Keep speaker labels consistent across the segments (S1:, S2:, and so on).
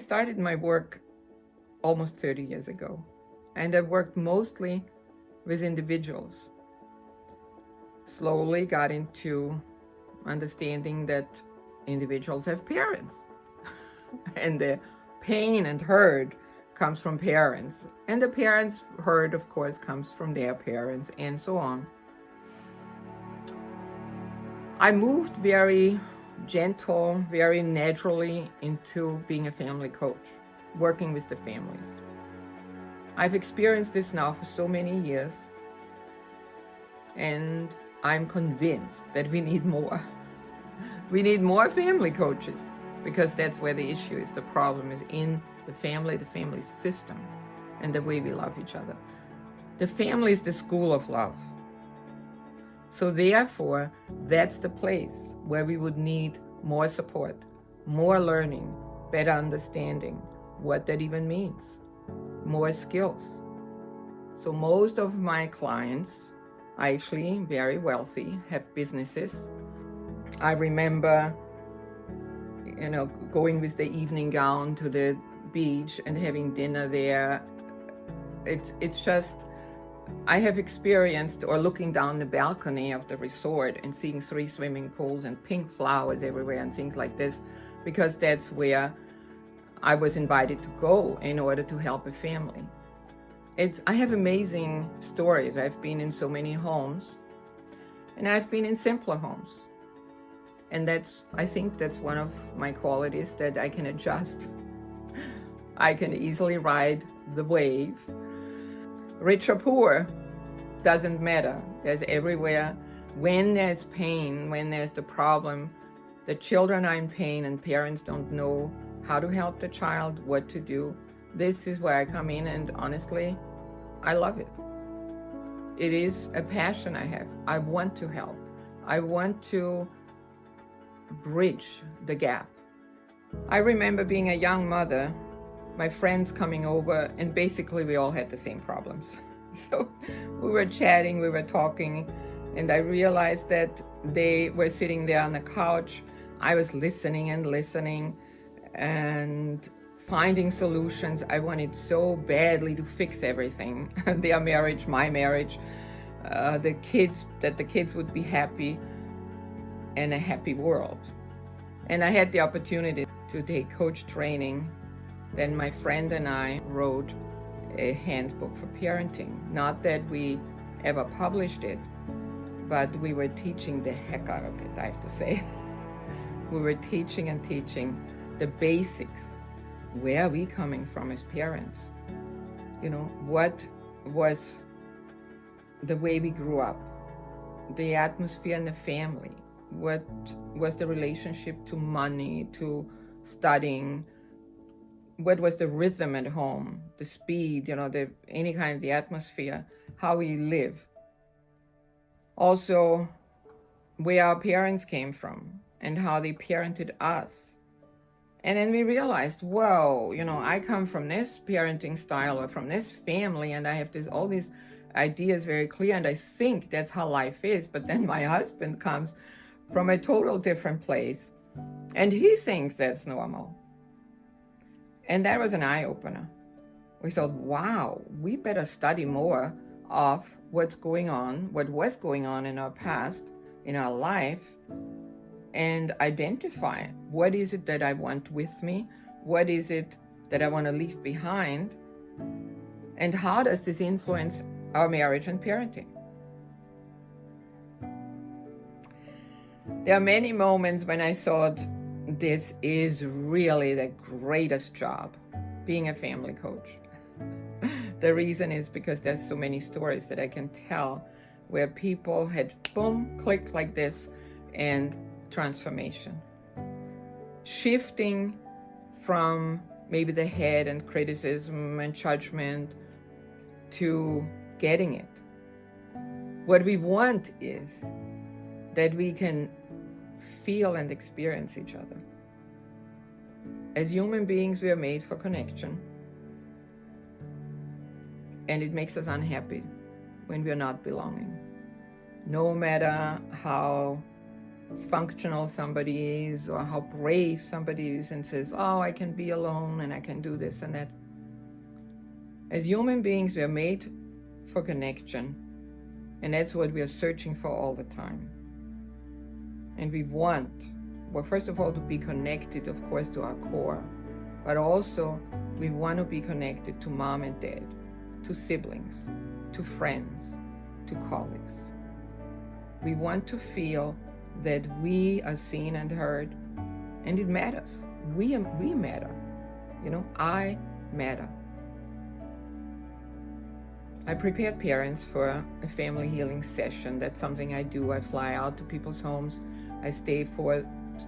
S1: started my work almost 30 years ago, and I worked mostly with individuals. Slowly got into understanding that individuals have parents and the pain and hurt comes from parents, and the parents' hurt, of course, comes from their parents, and so on. I moved very gentle, very naturally into being a family coach, working with the families. I've experienced this now for so many years, and I'm convinced that we need more. We need more family coaches, because that's where the issue is. The problem is in the family system, and the way we love each other. The family is the school of love. So therefore, that's the place where we would need more support, more learning, better understanding what that even means, more skills. So most of my clients are actually very wealthy, have businesses. I remember, going with the evening gown to the beach and having dinner there. It's just, I have experienced, or looking down the balcony of the resort and seeing 3 swimming pools and pink flowers everywhere and things like this, because that's where I was invited to go in order to help a family. I have amazing stories. I've been in so many homes, and I've been in simpler homes. And I think that's one of my qualities, that I can adjust. I can easily ride the wave. Rich or poor, doesn't matter. There's everywhere. When there's pain, when there's the problem, the children are in pain and parents don't know how to help the child, what to do. This is where I come in, and honestly, I love it. It is a passion I have. I want to help. I want to bridge the gap. I remember being a young mother, my friends coming over, and basically we all had the same problems. So we were chatting, we were talking, and I realized that they were sitting there on the couch. I was listening and finding solutions. I wanted so badly to fix everything. Their marriage, my marriage, the kids would be happy, and a happy world. And I had the opportunity to take coach training. Then my friend and I wrote a handbook for parenting. Not that we ever published it, but we were teaching the heck out of it, I have to say. We were teaching the basics. Where are we coming from as parents? What was the way we grew up, the atmosphere in the family, what was the relationship to money, to studying, what was the rhythm at home, the speed, any kind of the atmosphere, how we live. Also, where our parents came from and how they parented us. And then we realized, whoa, I come from this parenting style or from this family, and I have all these ideas very clear, and I think that's how life is. But then my husband comes from a total different place, and he thinks that's normal. And that was an eye-opener. We thought, wow, we better study more of what was going on in our past, in our life, and identify what is it that I want with me, what is it that I want to leave behind, and how does this influence our marriage and parenting. There are many moments when I thought, this is really the greatest job, being a family coach. The reason is because there's so many stories that I can tell where people had boom, click like this, and transformation. Shifting from maybe the head and criticism and judgment to getting it. What we want is that we can feel and experience each other. As human beings, we are made for connection. And it makes us unhappy when we are not belonging. No matter how functional somebody is or how brave somebody is and says, oh, I can be alone and I can do this and that. As human beings, we are made for connection, and that's what we are searching for all the time. And we want, well, first of all, to be connected, of course, to our core, but also we want to be connected to mom and dad, to siblings, to friends, to colleagues. We want to feel that we are seen and heard, and it matters. We matter. I matter. I prepared parents for a family healing session. That's something I do. I fly out to people's homes. I stay for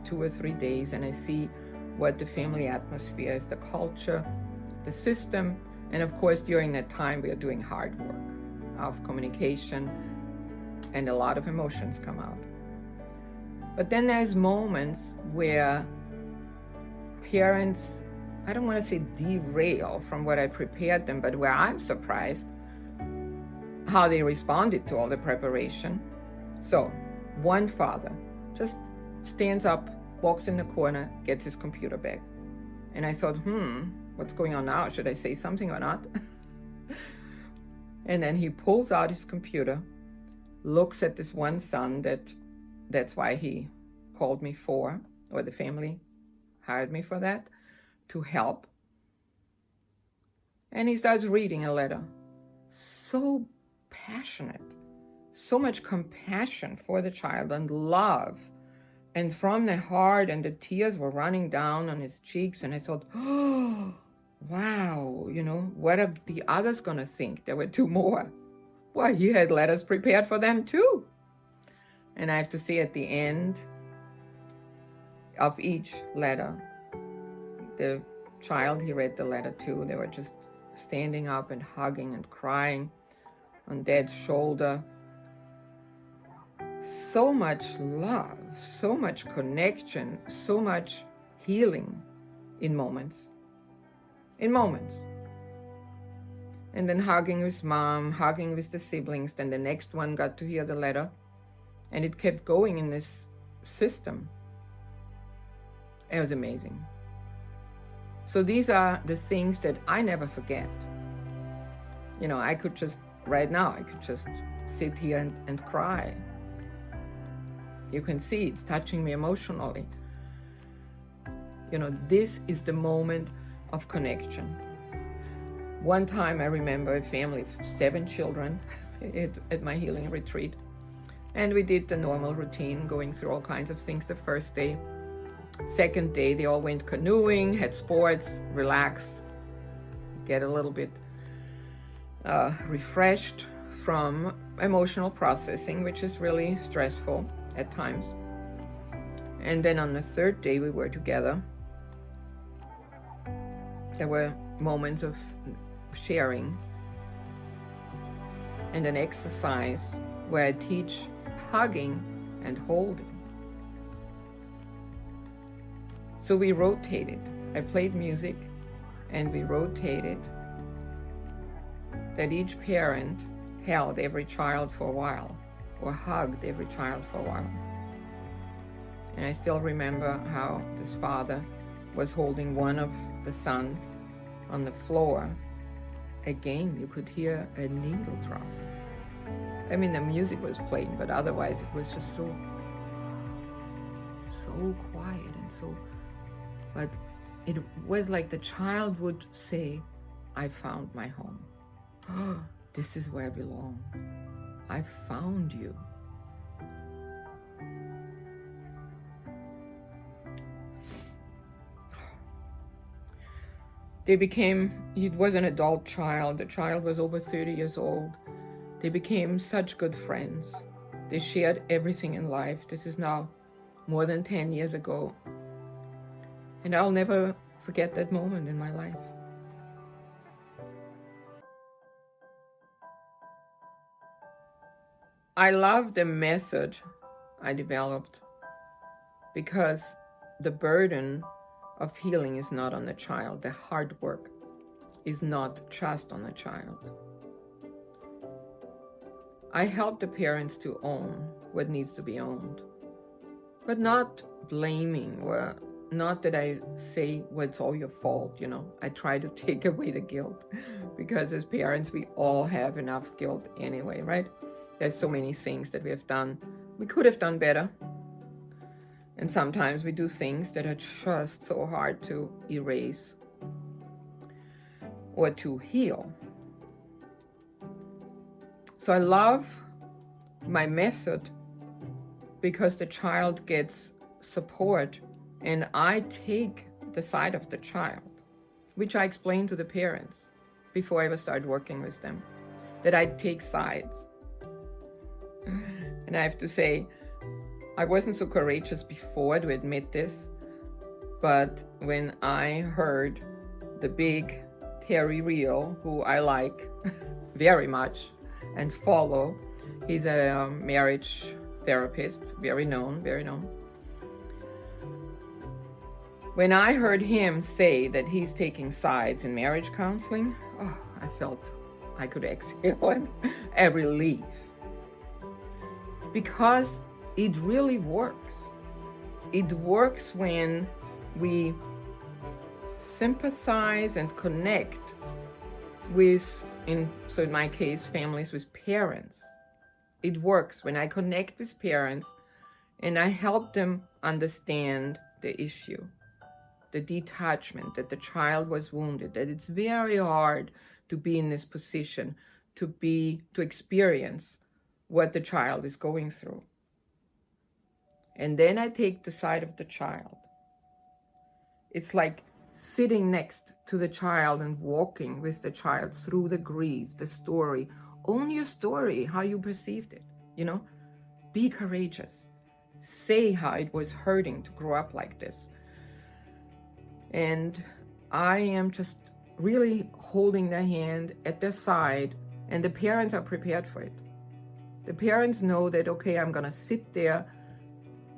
S1: 2 or 3 days and I see what the family atmosphere is, the culture, the system, and of course during that time we are doing hard work of communication and a lot of emotions come out. But then there's moments where parents, I don't want to say derail from what I prepared them, but where I'm surprised how they responded to all the preparation. So one father just stands up, walks in the corner, gets his computer back. And I thought, what's going on now? Should I say something or not? And then he pulls out his computer, looks at this one son that's why he called me for, or the family hired me for that, to help. And he starts reading a letter. So passionate, so much compassion for the child and love. And from the heart, and the tears were running down on his cheeks. And I thought, oh, wow, what are the others going to think? There were 2 more. Well, he had letters prepared for them too. And I have to say at the end of each letter, the child he read the letter to, they were just standing up and hugging and crying on Dad's shoulder. So much love, so much connection, so much healing in moments. And then hugging with mom, hugging with the siblings. Then the next one got to hear the letter. And it kept going in this system. It was amazing. So these are the things that I never forget. I could just, right now, I could just sit here and cry. You can see it's touching me emotionally. This is the moment of connection. One time I remember a family of 7 children at my healing retreat. And we did the normal routine, going through all kinds of things the first day. Second day, they all went canoeing, had sports, relax, get a little bit refreshed from emotional processing, which is really stressful at times. And then on the third day, we were together. There were moments of sharing and an exercise where I teach hugging and holding. So we rotated. I played music and we rotated that each parent held every child for a while or hugged every child for a while. And I still remember how this father was holding one of the sons on the floor. Again, you could hear a needle drop. I mean, the music was playing, but otherwise it was just so quiet and so, but it was like the child would say, I found my home. Oh, this is where I belong. I found you. It was an adult child. The child was over 30 years old. They became such good friends. They shared everything in life. This is now more than 10 years ago. And I'll never forget that moment in my life. I love the method I developed because the burden of healing is not on the child. The hard work is not just on the child. I help the parents to own what needs to be owned. but not blaming, or not that I say, well, it's all your fault, I try to take away the guilt, because as parents, we all have enough guilt anyway, right? There's so many things that we could have done better. And sometimes we do things that are just so hard to erase or to heal. So I love my method because the child gets support, and I take the side of the child, which I explain to the parents before I ever start working with them, that I take sides. And I have to say, I wasn't so courageous before to admit this, but when I heard the big Terry Real, who I like very much and follow, he's a marriage therapist, very known. When I heard him say that he's taking sides in marriage counseling, I felt I could exhale a relief. Because it really works. It works when we sympathize and connect with, in my case, families with parents. It works when I connect with parents and I help them understand the issue, the detachment, that the child was wounded, that it's very hard to be in this position, to experience what the child is going through. And then I take the side of the child. It's like sitting next to the child and walking with the child through the grief, the story, own your story, how you perceived it, be courageous. Say how it was hurting to grow up like this. And I am just really holding their hand at their side, and the parents are prepared for it. The parents know that, okay, I'm gonna sit there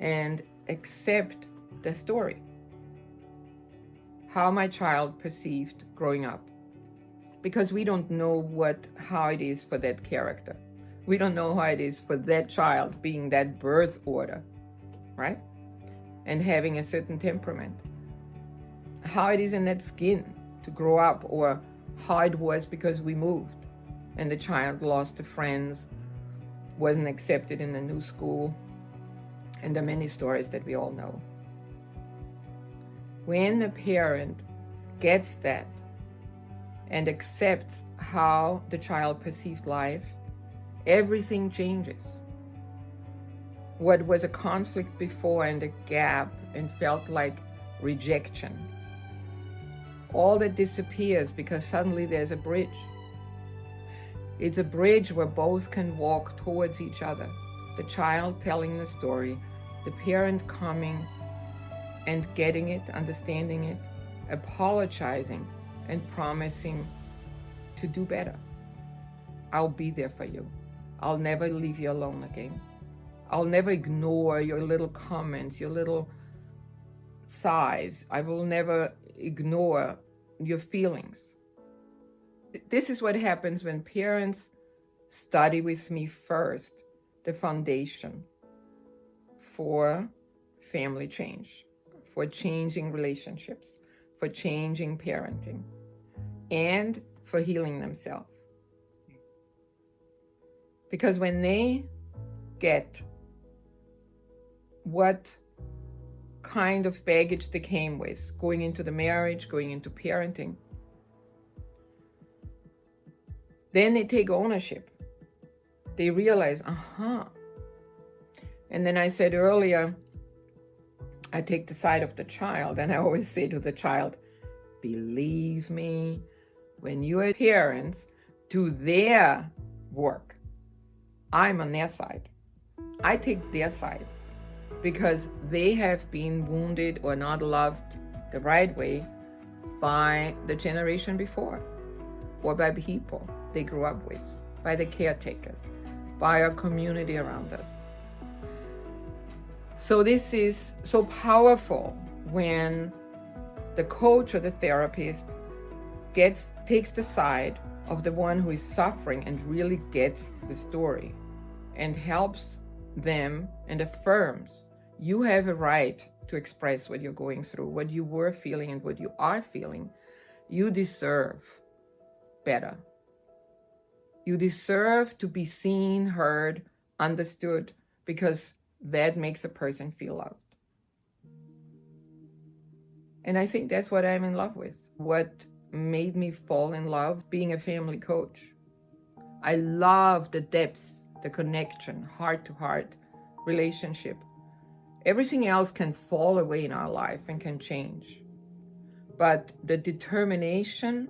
S1: and accept the story, how my child perceived growing up, because we don't know how it is for that character. We don't know how it is for that child being that birth order, right? And having a certain temperament. How it is in that skin to grow up, or how it was because we moved and the child lost the friends, wasn't accepted in the new school, and the many stories that we all know. When the parent gets that and accepts how the child perceived life, everything changes. What was a conflict before and a gap and felt like rejection, all that disappears because suddenly there's a bridge. It's a bridge where both can walk towards each other. The child telling the story, the parent coming and getting it, understanding it, apologizing and promising to do better. I'll be there for you. I'll never leave you alone again. I'll never ignore your little comments, your little sighs. I will never ignore your feelings. This is what happens when parents study with me first the foundation for family change, for changing relationships, for changing parenting, and for healing themselves. Because when they get what kind of baggage they came with, going into the marriage, going into parenting, then they take ownership. They realize, And then I said earlier, I take the side of the child, and I always say to the child, believe me, when your parents do their work, I'm on their side. I take their side because they have been wounded or not loved the right way by the generation before, or by people they grew up with, by the caretakers, by our community around us. So this is so powerful when the coach or the therapist takes the side of the one who is suffering and really gets the story and helps them and affirms You have a right to express what you're going through, what you were feeling and what you are feeling. You deserve better. You deserve to be seen, heard, understood, because that makes a person feel loved. And I think that's what I'm in love with. What made me fall in love being a family coach. I love the depth, the connection, heart-to-heart relationship. Everything else can fall away in our life and can change. But the determination,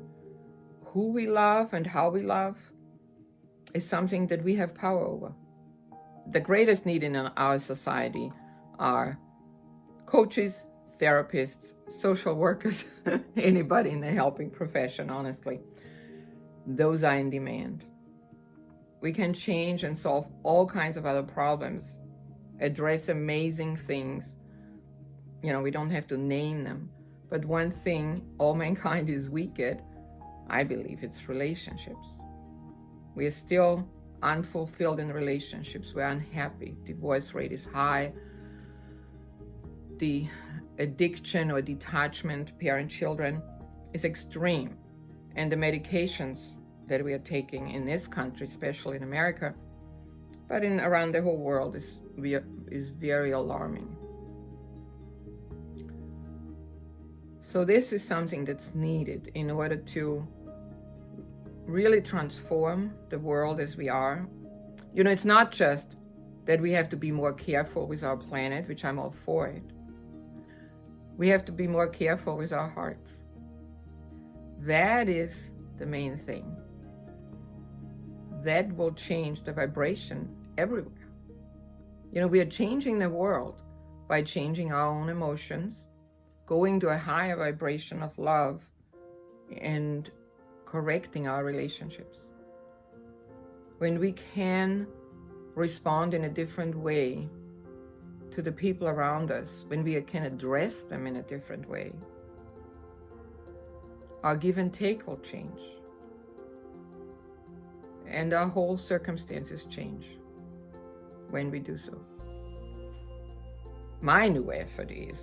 S1: who we love and how we love, is something that we have power over. The greatest need in our society are coaches, therapists, social workers, anybody in the helping profession, honestly. Those are in demand. We can change and solve all kinds of other problems, address amazing things. We don't have to name them. But one thing all mankind is weak at, I believe, it's relationships. We are still unfulfilled in relationships. We're unhappy. Divorce rate is high. The addiction or detachment, parent-children, is extreme. And the medications that we are taking in this country, especially in America, but around the whole world, is very alarming. So this is something that's needed in order to really transform the world as we are. It's not just that we have to be more careful with our planet, which I'm all for it. We have to be more careful with our hearts. That is the main thing. That will change the vibration everywhere. We are changing the world by changing our own emotions, going to a higher vibration of love, and correcting our relationships. When we can respond in a different way to the people around us, when we can address them in a different way, our give and take will change. And our whole circumstances change when we do so. My new effort is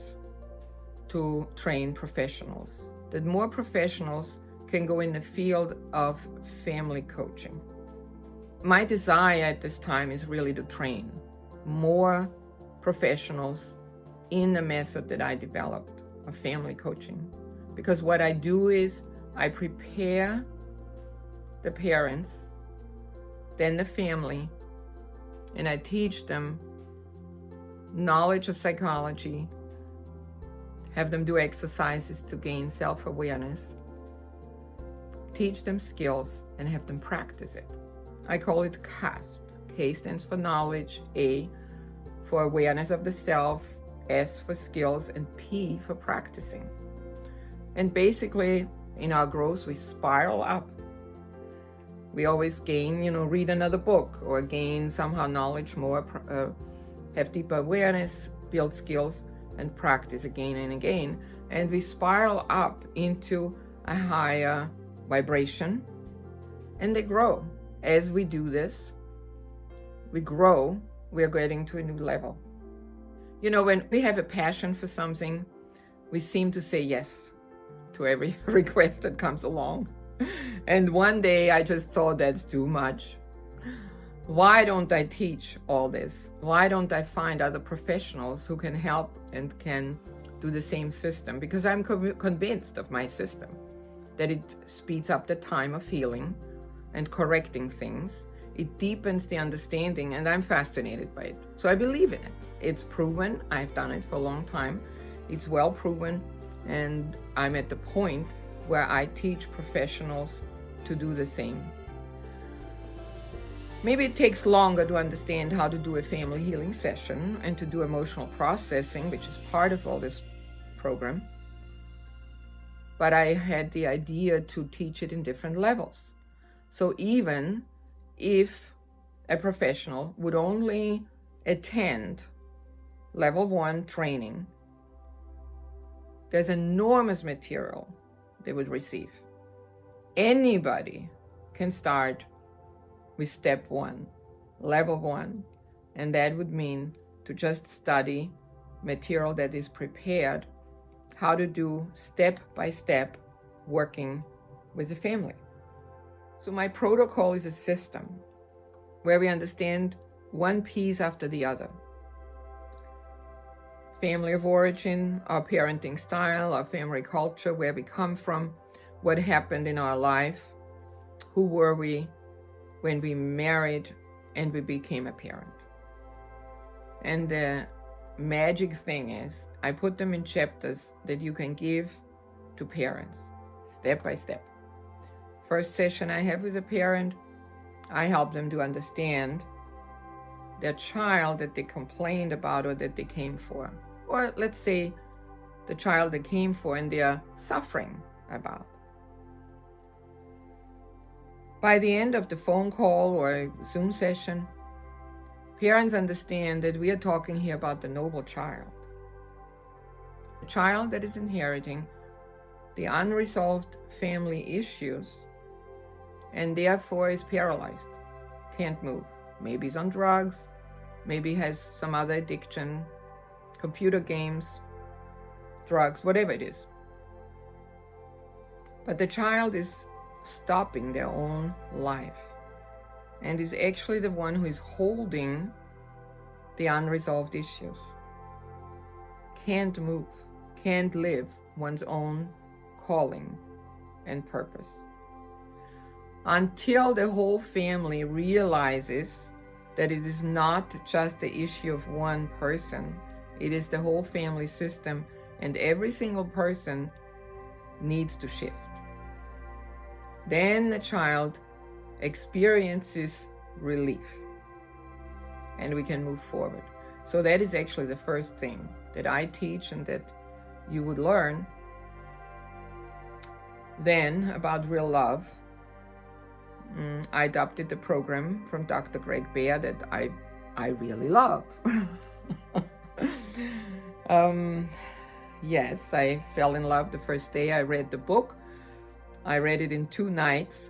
S1: to train professionals, that more professionals can go in the field of family coaching. My desire at this time is really to train more professionals in the method that I developed of family coaching. Because what I do is I prepare the parents, then the family, and I teach them knowledge of psychology, have them do exercises to gain self-awareness, teach them skills, and have them practice it. I call it CASP. K stands for knowledge, A for awareness of the self, S for skills, and P for practicing. And basically, in our growth, we spiral up. We always gain, read another book or gain somehow knowledge more, have deeper awareness, build skills, and practice again and again. And we spiral up into a higher vibration, and they grow. As we do this, we grow, we're getting to a new level. When we have a passion for something, we seem to say yes to every request that comes along. And one day I just thought, that's too much. Why don't I teach all this? Why don't I find other professionals who can help and can do the same system? Because I'm convinced of my system, that it speeds up the time of healing and correcting things. It deepens the understanding, and I'm fascinated by it. So I believe in it. It's proven. I've done it for a long time. It's well proven, and I'm at the point where I teach professionals to do the same. Maybe it takes longer to understand how to do a family healing session and to do emotional processing, which is part of all this program. But I had the idea to teach it in different levels. So even if a professional would only attend level 1 training, there's enormous material they would receive. Anybody can start with step 1, level 1, and that would mean to just study material that is prepared how to do step-by-step working with the family. So my protocol is a system where we understand one piece after the other. Family of origin, our parenting style, our family culture, where we come from, what happened in our life, who were we when we married and we became a parent. And the magic thing is, I put them in chapters that you can give to parents, step by step. First session I have with a parent, I help them to understand their child that they complained about or that they came for. Or let's say the child they came for and they are suffering about. By the end of the phone call or Zoom session, parents understand that we are talking here about the noble child. A child that is inheriting the unresolved family issues and therefore is paralyzed, can't move. Maybe he's on drugs, maybe has some other addiction, computer games, drugs, whatever it is. But the child is stopping their own life and is actually the one who is holding the unresolved issues. Can't move, can't live one's own calling and purpose. Until the whole family realizes that it is not just the issue of one person, it is the whole family system, and every single person needs to shift. Then the child experiences relief and we can move forward. So that is actually the first thing that I teach and that you would learn. Then about real love, I adopted the program from Dr. Greg Bear that I really love. Yes, I fell in love the first day I read the book. I read it in 2 nights,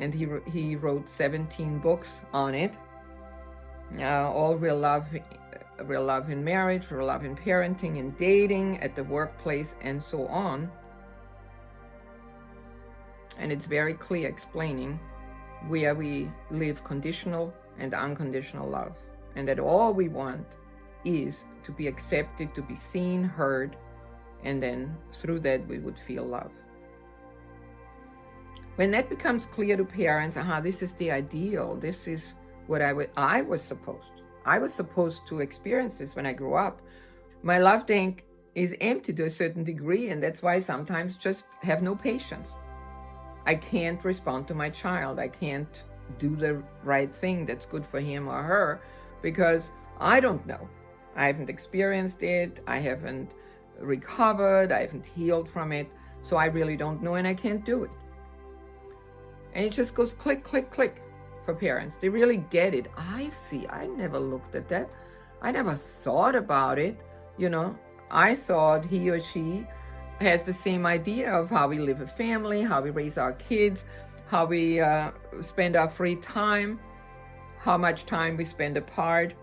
S1: and he wrote 17 books on it. All real love in marriage, real love in parenting, in dating, at the workplace, and so on. And it's very clear explaining where we live conditional and unconditional love, and that all we want is to be accepted, to be seen, heard, and then through that we would feel love. When that becomes clear to parents, this is the ideal, this is what I was supposed to experience this when I grew up. My love tank is empty to a certain degree, and that's why I sometimes just have no patience. I can't respond to my child. I can't do the right thing that's good for him or her because I don't know. I haven't experienced it. I haven't recovered. I haven't healed from it. So I really don't know, and I can't do it. And it just goes click, click, click for parents. They really get it. I see. I never looked at that. I never thought about it. I thought he or she has the same idea of how we live a family, how we raise our kids, how we spend our free time, how much time we spend apart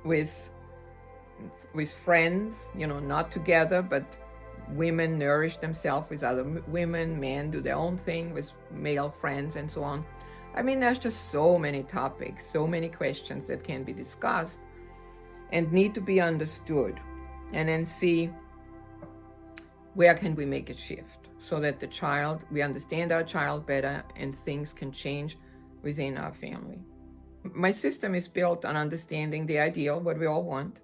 S1: with friends, not together, but women nourish themselves with other women, men do their own thing with male friends and so on. There's just so many topics, so many questions that can be discussed and need to be understood, and then see where can we make a shift so that we understand our child better and things can change within our family. My system is built on understanding the ideal, what we all want.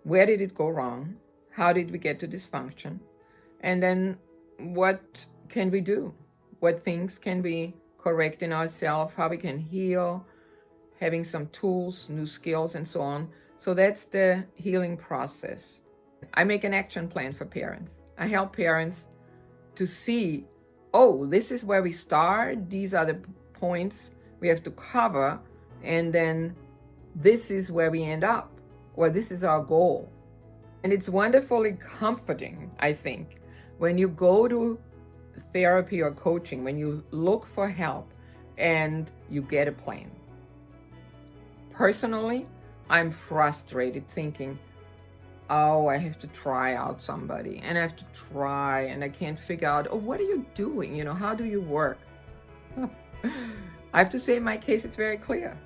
S1: Where did it go wrong? How did we get to dysfunction? And then what can we do? What things can we correct in ourselves? How we can heal, having some tools, new skills, and so on. So that's the healing process. I make an action plan for parents. I help parents to see, this is where we start. These are the points we have to cover. And then this is where we end up, or this is our goal. And it's wonderfully comforting, I think, when you go to therapy or coaching, when you look for help and you get a plan. Personally, I'm frustrated thinking, oh, I have to try out somebody and I have to try and I can't figure out, oh, what are you doing? How do you work? I have to say in my case, it's very clear.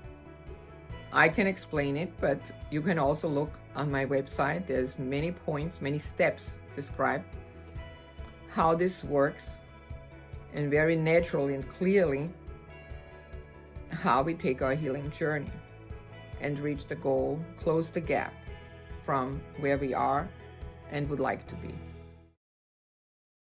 S1: I can explain it, but you can also look on my website. There's many points, many steps described how this works, and very naturally and clearly how we take our healing journey and reach the goal, close the gap from where we are and would like to be.